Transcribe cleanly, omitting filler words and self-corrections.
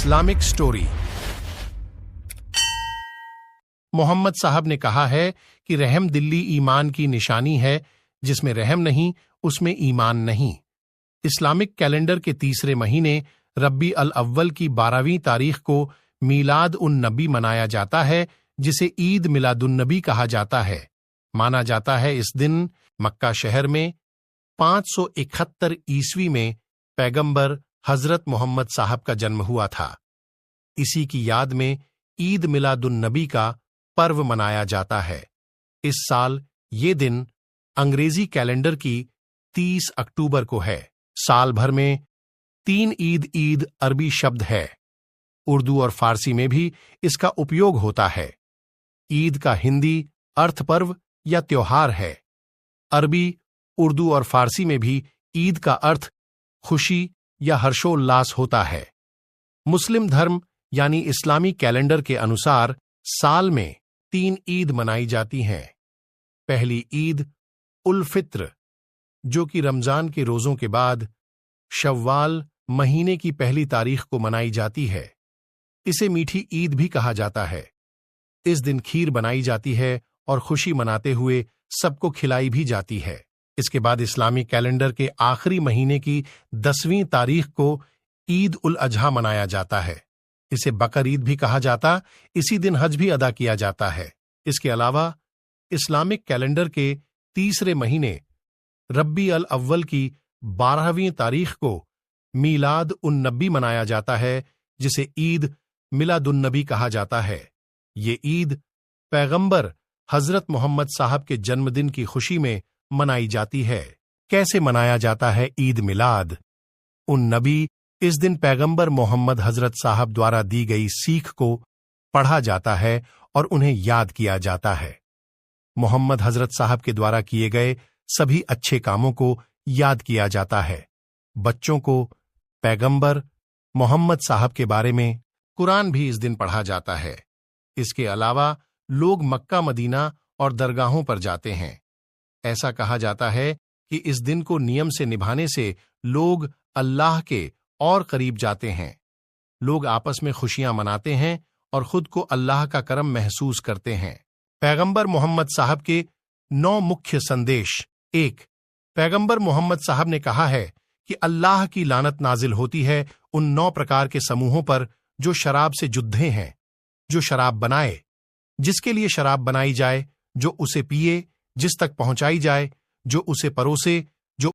Islamic story. Mohammad साहब ने कहा है कि रहम दिल्ली ईमान की निशानी है, जिसमें रहम नहीं उसमें ईमान नहीं। इस्लामिक कैलेंडर के तीसरे महीने रब्बी अल अव्वल की 12वीं तारीख को मीलाद उन नबी मनाया जाता है, जिसे ईद मिलादुन नबी कहा जाता है। माना जाता है इस दिन मक्का शहर में 571 ईस्वी में पैगंबर हजरत मोहम्मद साहब का जन्म हुआ था। इसी की याद में ईद मिलादुन नबी का पर्व मनाया जाता है। इस साल ये दिन अंग्रेजी कैलेंडर की 30 अक्टूबर को है। साल भर में 3 ईद अरबी शब्द है। उर्दू और फारसी में भी इसका उपयोग होता है। ईद का हिंदी अर्थ पर्व या त्योहार है। अरबी, उर्दू और फारसी में भी ईद का अर्थ खुशी या हर्षोल्लास होता है। मुस्लिम धर्म यानी इस्लामी कैलेंडर के अनुसार साल में 3 ईद मनाई जाती हैं। पहली ईद उल फित्र, जो कि रमजान के रोजों के बाद शव्वाल महीने की पहली तारीख को मनाई जाती है। इसे मीठी ईद भी कहा जाता है। इस दिन खीर बनाई जाती है और खुशी मनाते हुए सबको खिलाई भी जाती है। इसके बाद इस्लामी कैलेंडर के आखिरी महीने की 10वीं तारीख को ईद उल अजहा मनाया जाता है। इसे बकर ईद भी कहा जाता। इसी दिन हज भी अदा किया जाता है। इसके अलावा इस्लामिक कैलेंडर के तीसरे महीने रब्बी अल अव्वल की 12वीं तारीख को मीलाद उन नबी मनाया जाता है, जिसे ईद मिलादुन नबी कहा जाता है। ये ईद पैगंबर हजरत मोहम्मद साहब के जन्मदिन की खुशी में मनाई जाती है। कैसे मनाया जाता है ईद मिलाद उन नबी? इस दिन पैगंबर मोहम्मद हजरत साहब द्वारा दी गई सीख को पढ़ा जाता है और उन्हें याद किया जाता है। मोहम्मद हजरत साहब के द्वारा किए गए सभी अच्छे कामों को याद किया जाता है। बच्चों को पैगंबर मोहम्मद साहब के बारे में कुरान भी इस दिन पढ़ा जाता है। इसके अलावा लोग मक्का, मदीना और दरगाहों पर जाते हैं। ऐसा कहा जाता है कि इस दिन को नियम से निभाने से लोग अल्लाह के और करीब जाते हैं। लोग आपस में खुशियां मनाते हैं और खुद को अल्लाह का करम महसूस करते हैं। पैगंबर मोहम्मद साहब के 9 मुख्य संदेश। 1. पैगंबर मोहम्मद साहब ने कहा है कि अल्लाह की लानत नाजिल होती है उन 9 प्रकार के समूहों पर जो शराब से जुद्धे हैं। जो शराब बनाए, जिसके लिए शराब बनाई जाए, जो उसे पिए, जिस तक पहुंचाई जाए, जो उसे परोसे,